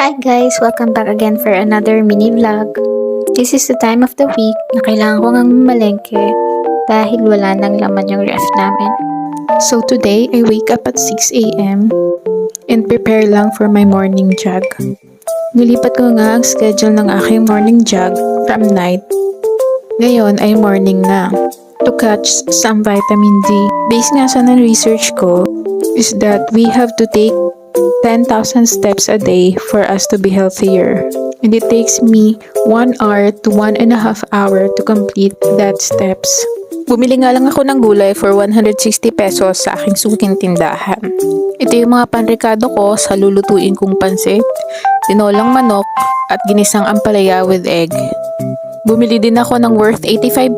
Hi guys! Welcome back again for another mini vlog. This is the time of the week na kailangan ko ngang mamalengke dahil wala nang laman yung ref namin. So today, I wake up at 6 a.m. and prepare lang for my morning jog. Nilipat ko nga ang schedule ng aking morning jog from night. Ngayon ay morning na to catch some vitamin D. Based nga sa research ko is that we have to take 10,000 steps a day for us to be healthier. And it takes me 1 hour to 1.5 hour to complete that steps. Bumili nga lang ako ng gulay for 160 pesos sa aking suking tindahan. Ito yung mga panrekado ko sa lulutuin kong pansit, tinolang manok, at ginisang ampalaya with egg. Bumili din ako ng worth 85 pesos